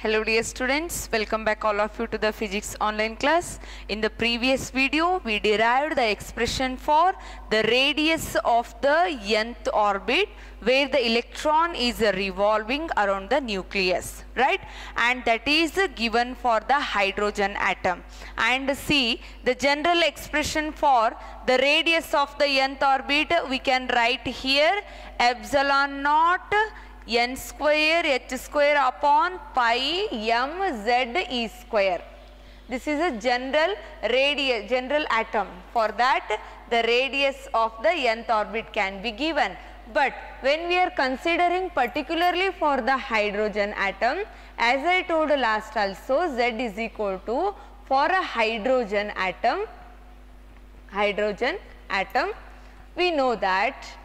Hello dear students, welcome back all of you to the physics online class. In the previous video, we derived the expression for the radius of the nth orbit where the electron is revolving around the nucleus, right? And that is given for the hydrogen atom. And see, the general expression for the radius of the nth orbit, we can write here epsilon naught n square h square upon pi m z e square. This is a general atom. For that, the radius of the nth orbit can be given. But when we are considering particularly for the hydrogen atom, as I told last also, z is equal to, for a hydrogen atom, we know that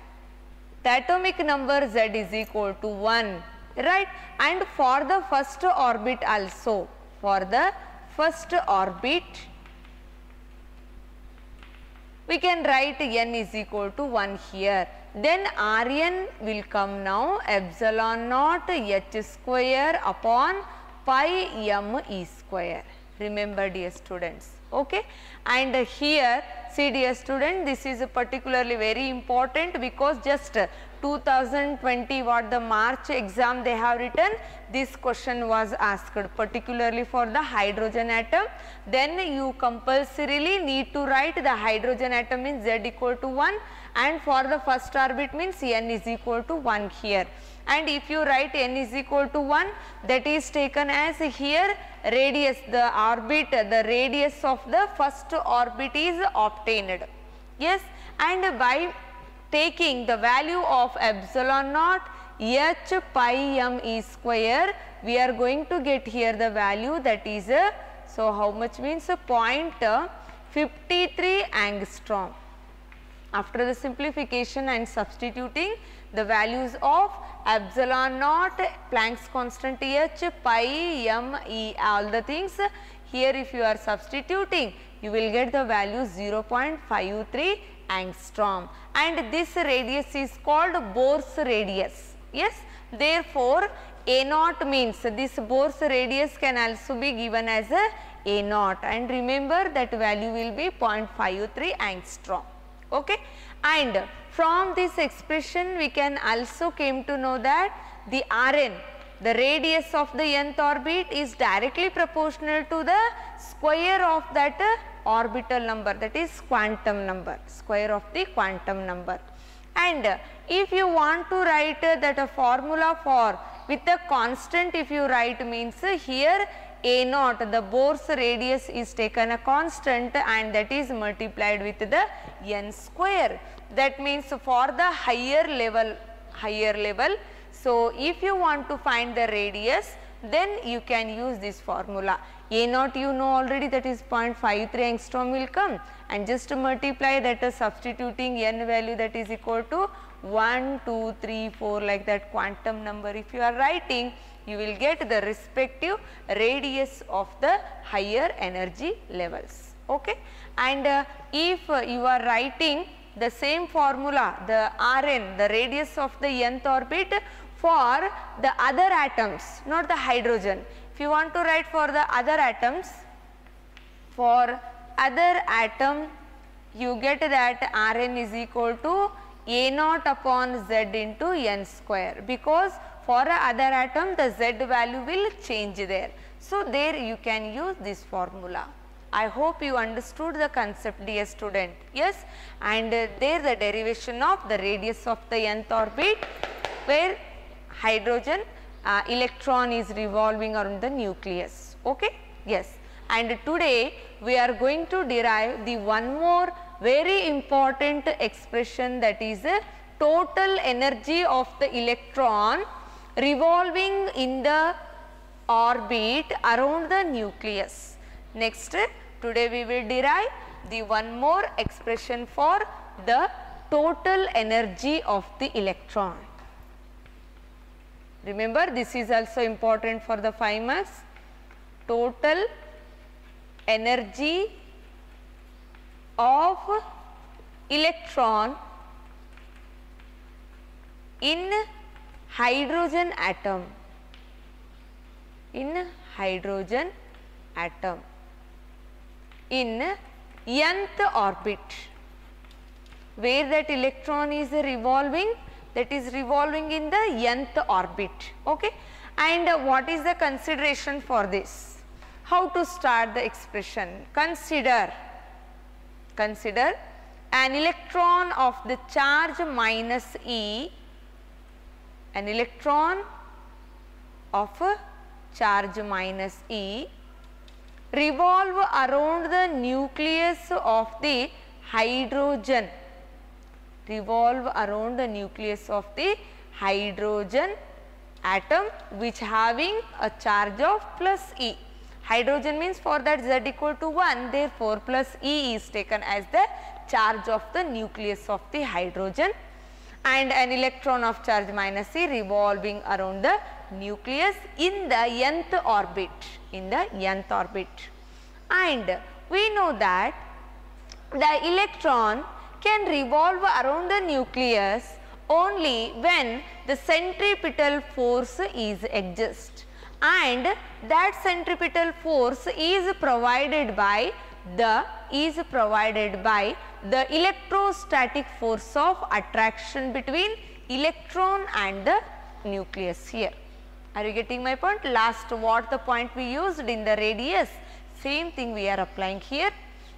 the atomic number z is equal to 1, right? And for the first orbit also, we can write n is equal to 1 here. Then Rn will come now epsilon naught h square upon pi m e square. Remember dear students, okay? And here, see dear student, this is particularly very important because just 2020 what the March exam they have written, this question was asked particularly for the hydrogen atom. Then you compulsorily need to write the hydrogen atom means z equal to 1, and for the first orbit means n is equal to 1 here. And if you write n is equal to 1, that is taken as here radius, the orbit, the radius of the first orbit is obtained. Yes, and by taking the value of epsilon naught h pi m e square, we are going to get here the value that is, so how much means 0.53 angstrom. After the simplification and substituting the values of epsilon naught, Planck's constant h, pi, m, e, all the things, here if you are substituting, you will get the value 0.53 angstrom. And this radius is called Bohr's radius. Yes, therefore, A naught means this Bohr's radius can also be given as A naught, and remember that value will be 0.53 angstrom. Okay, and from this expression we can also came to know that the Rn, the radius of the nth orbit, is directly proportional to the square of that orbital number, that is quantum number, square of the quantum number. And if you want to write that a formula for with a constant, if you write means here A naught, the Bohr's radius is taken a constant and that is multiplied with the n square. That means for the higher level, so if you want to find the radius, then you can use this formula. A naught you know already, that is 0.53 angstrom will come, and just to multiply that, substituting n value, that is equal to 1, 2, 3, 4 like that quantum number. If you are writing, you will get the respective radius of the higher energy levels. Okay, and if you are writing the same formula, the Rn, the radius of the nth orbit for the other atoms, not the hydrogen. If you want to write for the other atoms, you get that Rn is equal to A naught upon z into n square, because for a other atom the z value will change there. So there you can use this formula. I hope you understood the concept dear student. Yes, and there the derivation of the radius of the nth orbit where hydrogen electron is revolving around the nucleus. Okay, yes, and today we are going to derive the one more very important expression, that is total energy of the electron revolving in the orbit around the nucleus. Next, today we will derive the one more expression for the total energy of the electron. Remember, this is also important for the 5 marks. Total energy of electron in hydrogen atom. in hydrogen atom in nth orbit, where that electron is revolving, that is revolving in the nth orbit. Okay. And what is the consideration for this? How to start the expression? Consider an electron of the charge minus E, an electron of a charge minus E revolve around the nucleus of the hydrogen, revolve around the nucleus of the hydrogen atom which having a charge of plus E. Hydrogen means for that Z equal to 1, therefore plus E is taken as the charge of the nucleus of the hydrogen, and an electron of charge minus E revolving around the nucleus in the nth orbit, in the nth orbit. And we know that the electron can revolve around the nucleus only when the centripetal force is exist, and that centripetal force is provided by the electrostatic force of attraction between electron and the nucleus here. Are you getting my point? Last what the point we used in the radius, same thing we are applying here.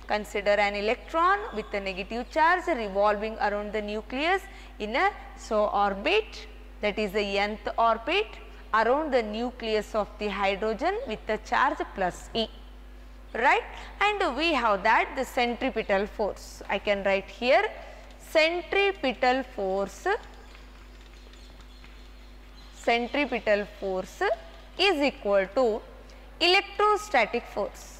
Consider an electron with a negative charge revolving around the nucleus in a orbit, that is the nth orbit around the nucleus of the hydrogen with the charge plus E, right. And we have that the centripetal force. I can write here centripetal force is equal to electrostatic force.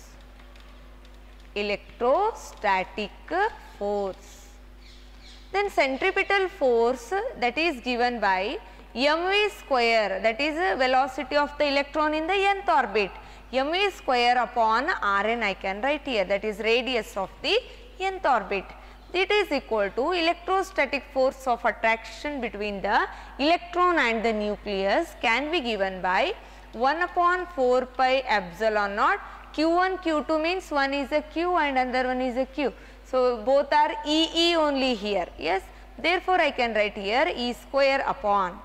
Then centripetal force that is given by mv square, that is velocity of the electron in the nth orbit, mv square upon Rn I can write here, that is radius of the nth orbit. It is equal to electrostatic force of attraction between the electron and the nucleus can be given by 1 upon 4 pi epsilon naught. Q1 Q2 means one is a Q and another one is a Q. So both are E only here. Yes. Therefore I can write here E square upon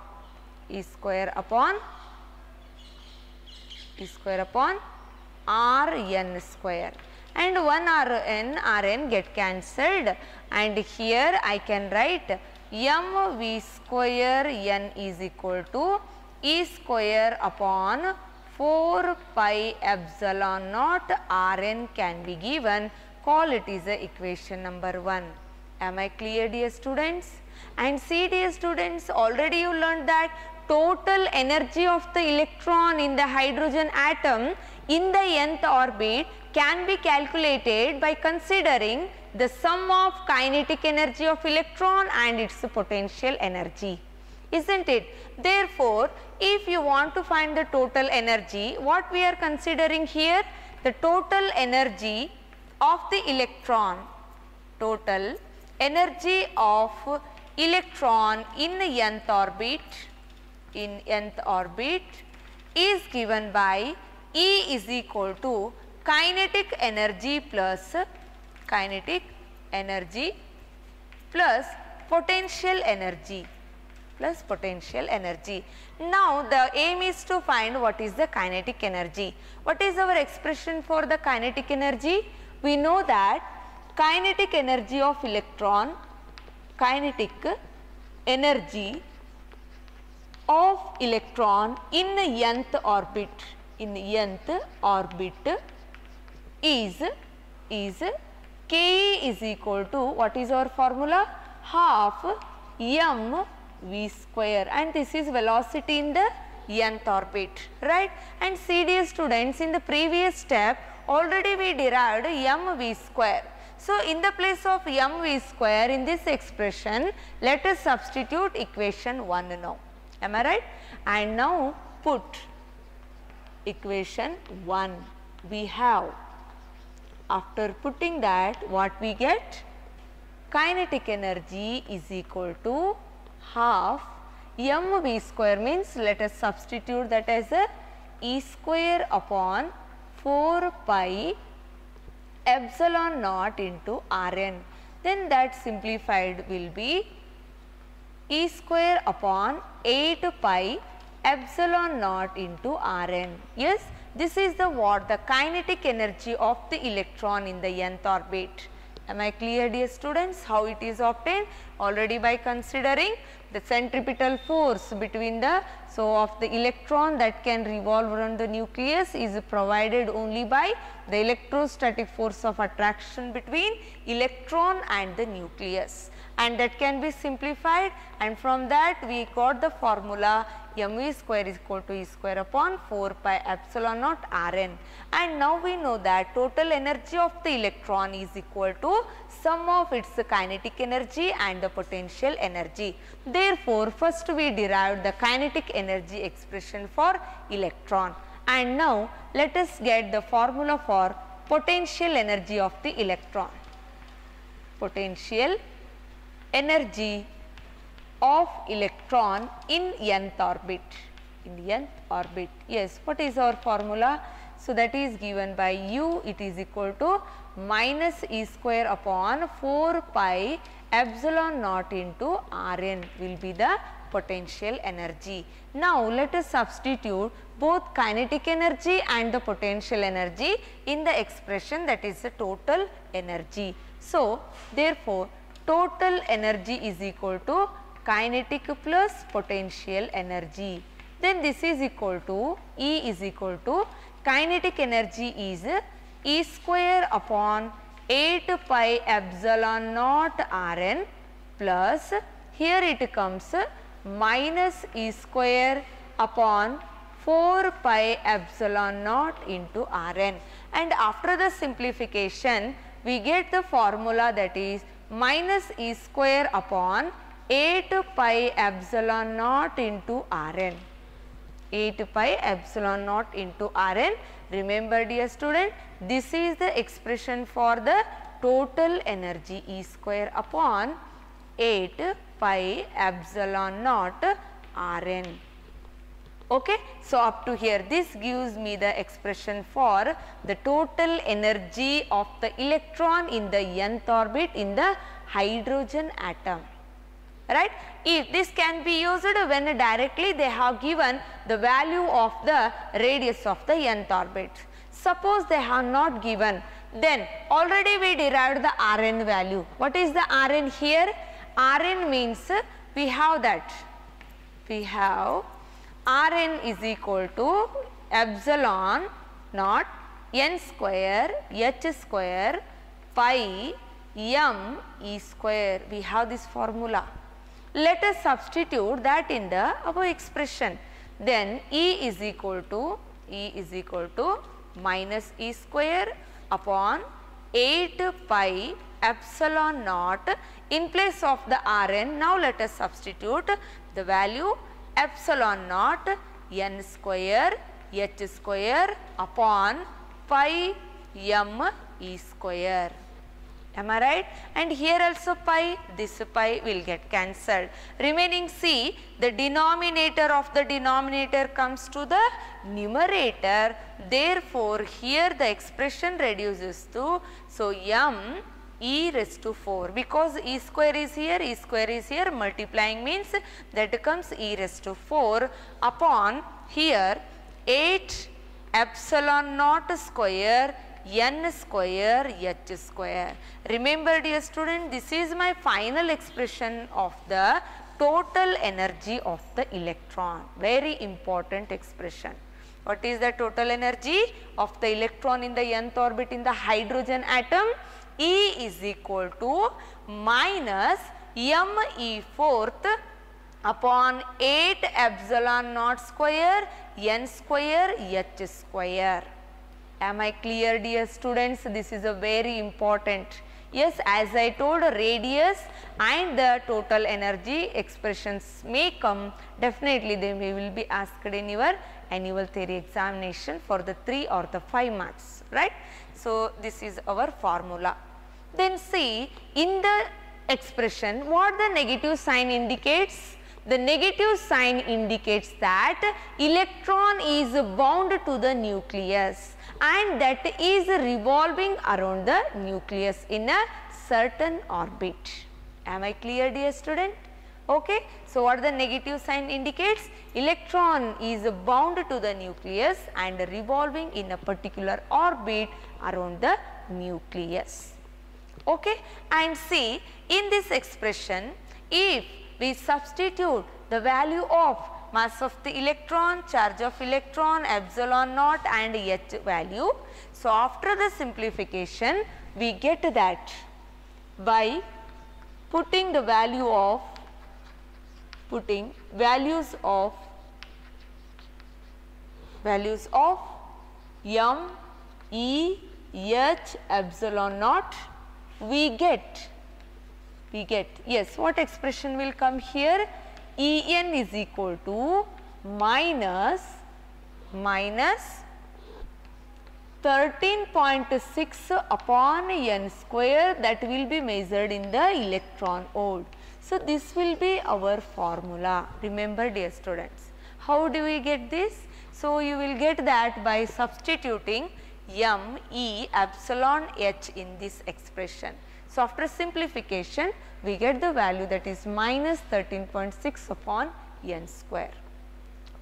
Rn square, and 1 Rn get cancelled, and here I can write mv square n is equal to E square upon 4 pi epsilon naught Rn can be given. Call it is a equation number 1. Am I clear, dear students? And see, dear students, already you learned that total energy of the electron in the hydrogen atom in the nth orbit can be calculated by considering the sum of kinetic energy of electron and its potential energy, isn't it? Therefore, if you want to find the total energy, what we are considering here, the total energy of the electron, total energy of electron in the nth orbit is given by E is equal to kinetic energy plus potential energy. Now the aim is to find what is the kinetic energy. What is our expression for the kinetic energy? We know that kinetic energy of electron, kinetic energy of electron in the nth orbit, is Ke is equal to, what is our formula? Half m v square, and this is velocity in the nth orbit, right. And see, dear students, in the previous step already we derived m v square. So in the place of m v square in this expression, let us substitute equation 1 now. Am I right? And now put equation 1 we have. After putting that, what we get? Kinetic energy is equal to half m v square, means let us substitute that as a E square upon 4 pi epsilon naught into Rn. Then that simplified will be E square upon 8 pi epsilon naught into Rn. Yes, this is the what? The kinetic energy of the electron in the nth orbit. Am I clear, dear students, how it is obtained? Already by considering the centripetal force between the, so of the electron that can revolve around the nucleus is provided only by the electrostatic force of attraction between electron and the nucleus, and that can be simplified, and from that we got the formula mv square is equal to E square upon 4 pi epsilon naught Rn. And now we know that total energy of the electron is equal to sum of its kinetic energy and the potential energy. Therefore, first we derived the kinetic energy expression for electron, and now let us get the formula for potential energy of the electron. Potential energy of electron in nth orbit. In nth orbit, yes, what is our formula? So that is given by U, it is equal to minus E square upon 4 pi epsilon naught into Rn will be the potential energy. Now let us substitute both kinetic energy and the potential energy in the expression, that is the total energy. So therefore, total energy is equal to kinetic plus potential energy. Then this is equal to E is equal to kinetic energy is E square upon 8 pi epsilon naught Rn plus here it comes minus E square upon 4 pi epsilon naught into Rn, and after the simplification we get the formula, that is minus E square upon 8 pi epsilon naught into Rn. 8 pi epsilon naught into Rn. Remember, dear student, this is the expression for the total energy E square upon 8 pi epsilon naught Rn. Okay. So, up to here this gives me the expression for the total energy of the electron in the nth orbit in the hydrogen atom. Right. If this can be used when directly they have given the value of the radius of the nth orbit. Suppose they have not given, then already we derived the Rn value. What is the Rn here? Rn means we have that, we have Rn is equal to epsilon naught n square h square pi m E square. We have this formula. Let us substitute that in the above expression. Then E is equal to minus E square upon 8 pi epsilon naught in place of the Rn. Now let us substitute the value epsilon naught n square h square upon pi m E square. Am I right? And here also pi, this pi will get cancelled. Remaining C, the denominator of the denominator comes to the numerator. Therefore, here the expression reduces to, so m e raised to 4, because e square is here, multiplying means that comes e raised to 4 upon here 8 epsilon naught square n square h square. Remember, dear student, this is my final expression of the total energy of the electron. Very important expression. What is the total energy of the electron in the nth orbit in the hydrogen atom? E is equal to minus m e fourth upon 8 epsilon naught square n square h square. Am I clear, dear students? This is a very important. Yes, as I told, radius and the total energy expressions may come. Definitely they will be asked in your annual theory examination for the 3 or the 5 marks, right? So this is our formula. Then see, in the expression what the negative sign indicates? The negative sign indicates that electron is bound to the nucleus and that is revolving around the nucleus in a certain orbit. Am I clear, dear student? Okay. So, what the negative sign indicates? Electron is bound to the nucleus and revolving in a particular orbit around the nucleus. Okay. And see, in this expression, if we substitute the value of mass of the electron, charge of electron, epsilon naught and H value. So, after the simplification, we get that by putting the value of values of m, e, h, epsilon naught, we get yes, what expression will come here? En is equal to minus 13.6 upon n square, that will be measured in the electron volt. So, this will be our formula. Remember, dear students, how do we get this? So, you will get that by substituting m, e, epsilon, h in this expression. So, after simplification, we get the value that is minus 13.6 upon n square.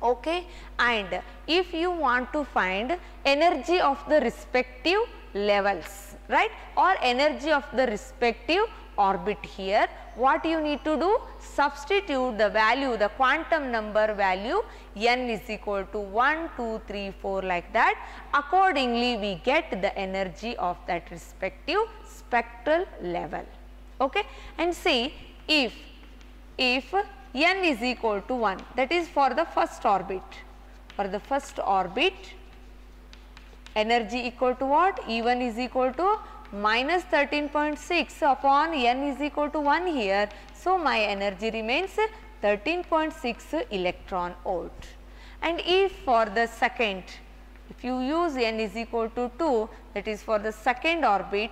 Okay. And if you want to find energy of the respective levels, right, or energy of the respective orbit here, what you need to do? Substitute the value, the quantum number value n is equal to 1, 2, 3, 4 like that. Accordingly, we get the energy of that respective spectral level. Okay. And see, if n is equal to 1, that is for the first orbit. For the first orbit, energy equal to what? E1 is equal to minus 13.6 upon n is equal to 1 here. So, my energy remains 13.6 electron volt. And if for the second, if you use n is equal to 2, that is for the second orbit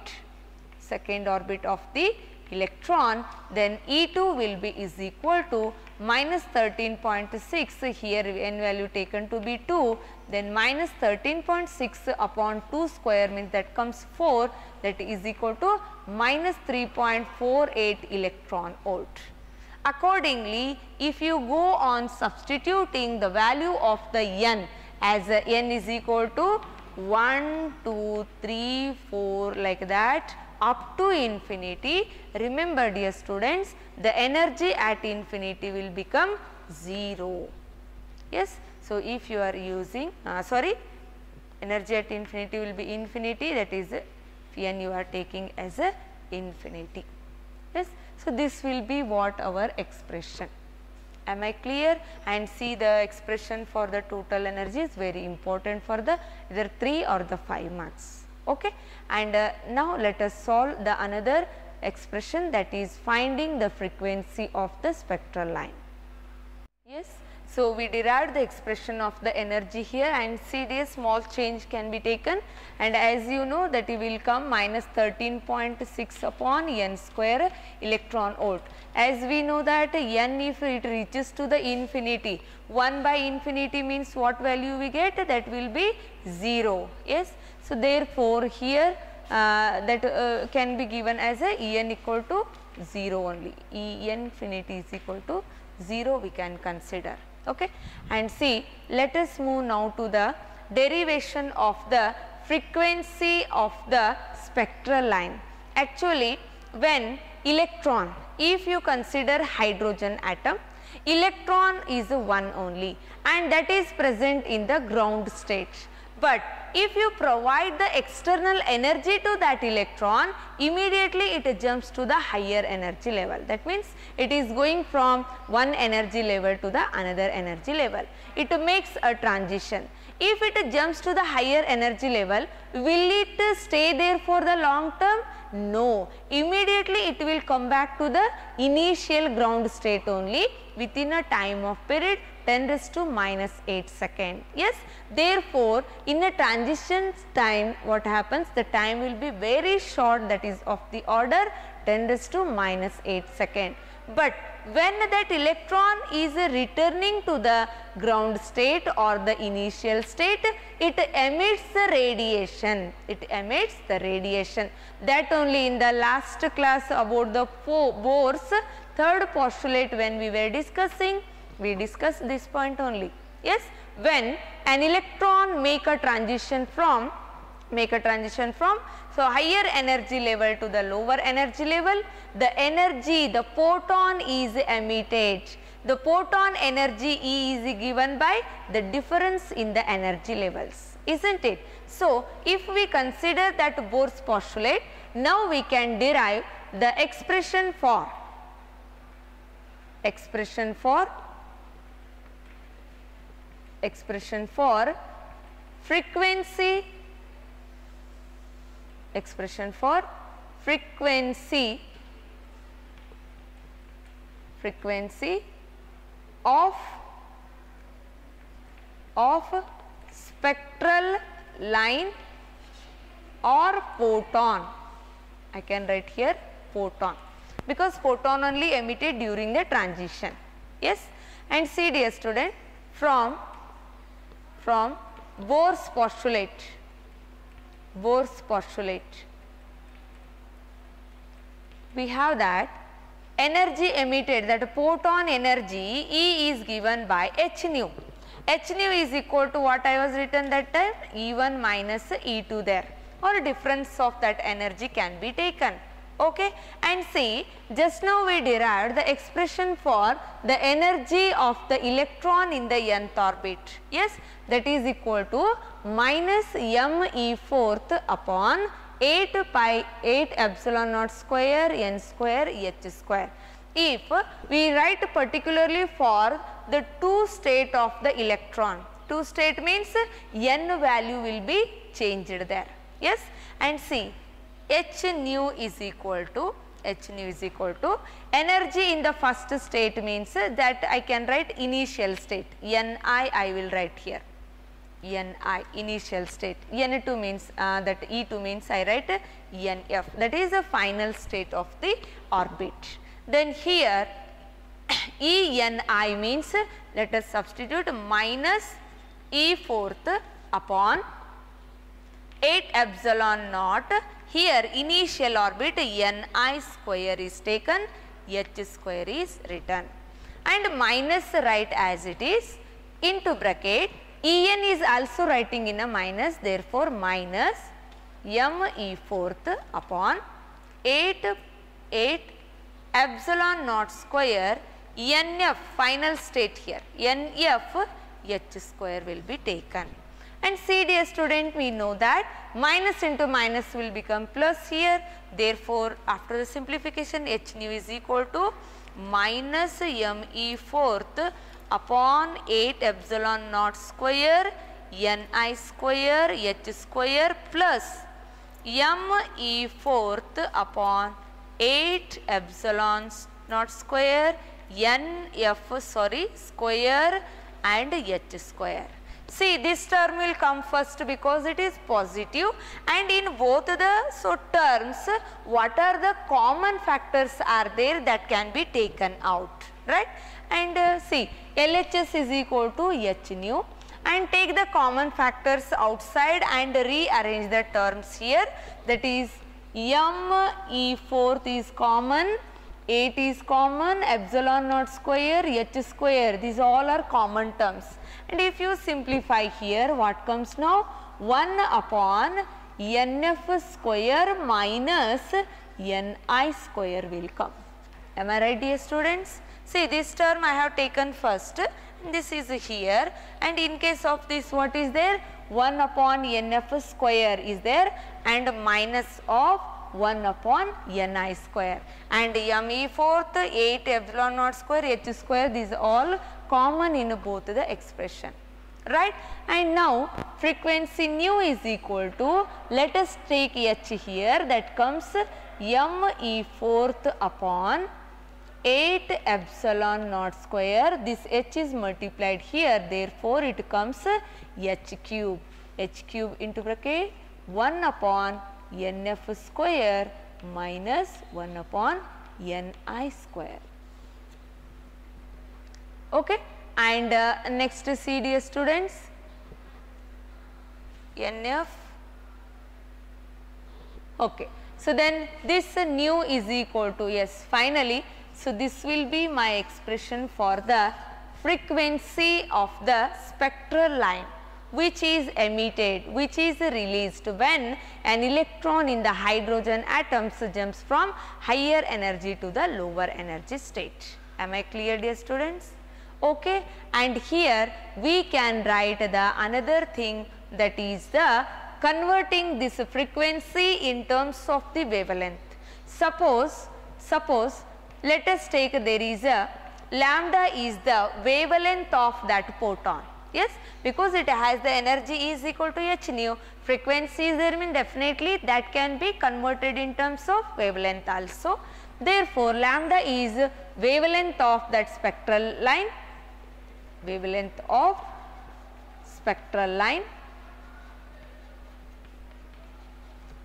of the electron, then E2 will be is equal to minus 13.6, here n value taken to be 2, then minus 13.6 upon 2 square means that comes 4, that is equal to minus 3.48 electron volt. Accordingly, if you go on substituting the value of the n as n is equal to 1, 2, 3, 4 like that up to infinity, remember dear students, the energy at infinity will become 0. Yes. So, if you are using energy at infinity will be infinity, that is n you are taking as a infinity. Yes. So, this will be what our expression. Am I clear? And see, the expression for the total energy is very important for the either 3 or the 5 marks. Okay. And now let us solve the another expression, that is finding the frequency of the spectral line. Yes. So, we derived the expression of the energy here, and see this small change can be taken, and as you know that it will come minus 13.6 upon n square electron volt. As we know that n, if it reaches to the infinity, 1 by infinity means what value we get? That will be 0. Yes. So, therefore, here that can be given as a En equal to 0 only, En infinity is equal to 0 we can consider. Okay. And see, let us move now to the derivation of the frequency of the spectral line. Actually, when electron, if you consider hydrogen atom, electron is one only and that is present in the ground state. But if you provide the external energy to that electron, immediately it jumps to the higher energy level. That means it is going from one energy level to the another energy level. It makes a transition. If it jumps to the higher energy level, will it stay there for the long term? No. Immediately it will come back to the initial ground state only within a time of period 10⁻⁸ second. Yes. Therefore, in a transition time, what happens? The time will be very short, that is of the order 10⁻⁸ second. but when that electron is returning to the ground state or the initial state, it emits the radiation. It emits the radiation. That only in the last class about the Bohr's third postulate when we were discussing, we discussed this point only. Yes, when an electron make a transition from so higher energy level to the lower energy level, the energy, the photon is emitted. The photon energy E is given by the difference in the energy levels, isn't it? So, if we consider that Bohr's postulate, now we can derive the expression for frequency of spectral line or photon. I can write here photon, because photon only emitted during the transition. Yes, and see dear student, from Bohr's postulate, we have that energy emitted, that photon energy E is given by h nu. H nu is equal to what I was written that time, E1 minus E2 there, or difference of that energy can be taken. Okay, and see, just now we derived the expression for the energy of the electron in the nth orbit. Yes, that is equal to minus me4th upon 8 epsilon naught square n square h square. If we write particularly for the 2 state of the electron, 2 state means n value will be changed there. Yes, and see, h nu is equal to energy in the first state means that I can write initial state, Ni I will write here, Ni initial state, N2 means that E2 means I write Nf, that is the final state of the orbit. Then here Eni means, let us substitute minus E4th upon 8 epsilon naught. Here initial orbit Ni square is taken, h square is written, and minus write as it is, into bracket En is also writing in a minus, therefore minus me4th upon 8 epsilon naught square Nf, final state here, Nf h square will be taken. And see dear student, we know that minus into minus will become plus here, therefore after the simplification h nu is equal to minus me4th upon 8 epsilon naught square Ni square h square plus me4th upon 8 epsilon naught square Nf square and h square. See, this term will come first because it is positive, and in both the terms, what are the common factors are there that can be taken out, right? And see, LHS is equal to h nu, and take the common factors outside and rearrange the terms here, that is me4th is common, 8 is common, epsilon naught square, h square, these all are common terms. And if you simplify here, what comes now? 1 upon Nf square minus Ni square will come. Am I right dear students? See, this term I have taken first, this is here, and in case of this what is there? 1 upon Nf square is there, and minus of 1 upon Ni square, and me4th 8 epsilon naught square h square, these all common in both the expression, right? And now frequency nu is equal to, let us take h here, that comes me4th upon 8 epsilon naught square, this h is multiplied here, therefore it comes h cube into bracket 1 upon Nf square minus 1 upon Ni square. Okay. And next see dear students, NF. Okay. So, then this nu is equal to, yes, finally, so this will be my expression for the frequency of the spectral line which is emitted, which is released when an electron in the hydrogen atoms jumps from higher energy to the lower energy state. Am I clear dear students? Okay. And here we can write the another thing, that is the converting this frequency in terms of the wavelength. Suppose let us take, there is a lambda is the wavelength of that photon. Yes, because it has the energy is equal to h nu, frequency is there, mean definitely that can be converted in terms of wavelength also. Therefore, lambda is wavelength of that spectral line, wavelength of spectral line.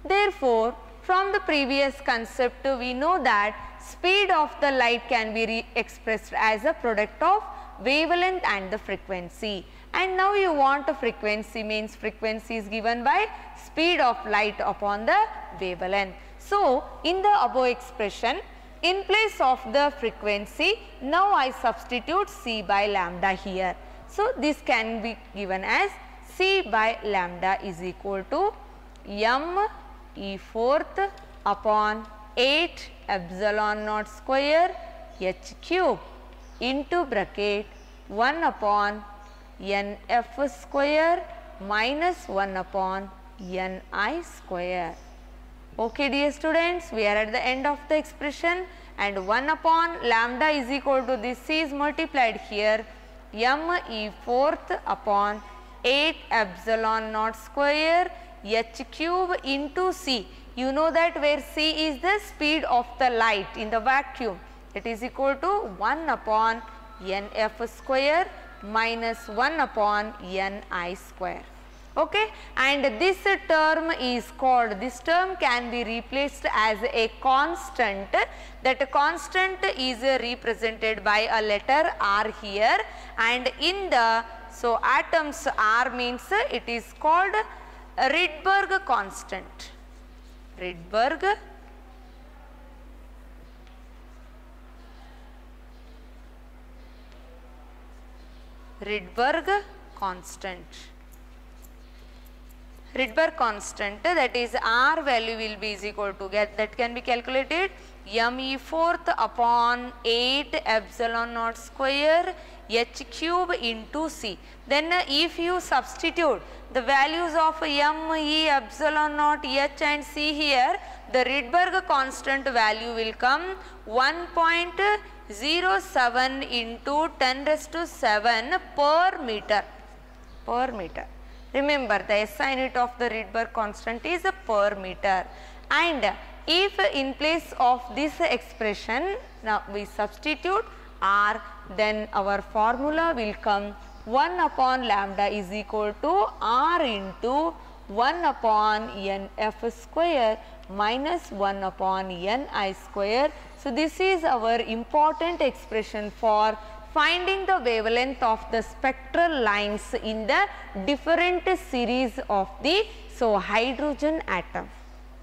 Therefore, from the previous concept we know that speed of the light can be expressed as a product of wavelength and the frequency. And now you want a frequency, means frequency is given by speed of light upon the wavelength. So, in the above expression, in place of the frequency, now I substitute c by lambda here. So, this can be given as c by lambda is equal to m e fourth upon 8 epsilon naught square h cube into bracket 1 upon n f square minus 1 upon n I square. Okay dear students, we are at the end of the expression, and 1 upon lambda is equal to this c is multiplied here m e fourth upon 8 epsilon naught square h cube into c. You know that where c is the speed of the light in the vacuum, it is equal to 1 upon n f square minus 1 upon n I square. Okay. And this term is called, this term can be replaced as a constant. That constant is represented by a letter r here, and in the, so atoms r means it is called Rydberg constant. Rydberg constant. Rydberg constant, that is r value will be is equal to, that can be calculated m e fourth upon 8 epsilon naught square h cube into c. Then if you substitute the values of m, e, epsilon naught, h and c here, the Rydberg constant value will come 1.07 into 10 raised to 7 per meter. Remember, the SI unit of the Rydberg constant is a per meter. And if in place of this expression, now we substitute r, then our formula will come 1 upon lambda is equal to r into 1 upon n f square minus 1 upon n I square. So, this is our important expression for finding the wavelength of the spectral lines in the different series of the hydrogen atom.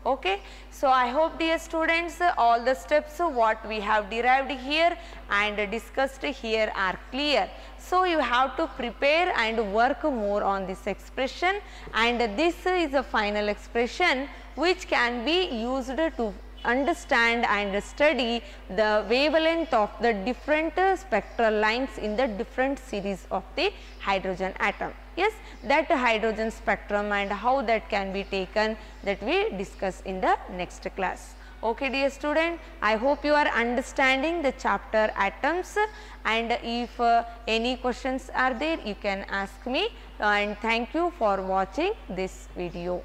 Okay. So, I hope dear students all the steps what we have derived here and discussed here are clear. So, you have to prepare and work more on this expression, and this is a final expression which can be used to understand and study the wavelength of the different spectral lines in the different series of the hydrogen atom. Yes, that hydrogen spectrum and how that can be taken, that we discuss in the next class. Okay dear student, I hope you are understanding the chapter atoms, and if any questions are there you can ask me, and thank you for watching this video.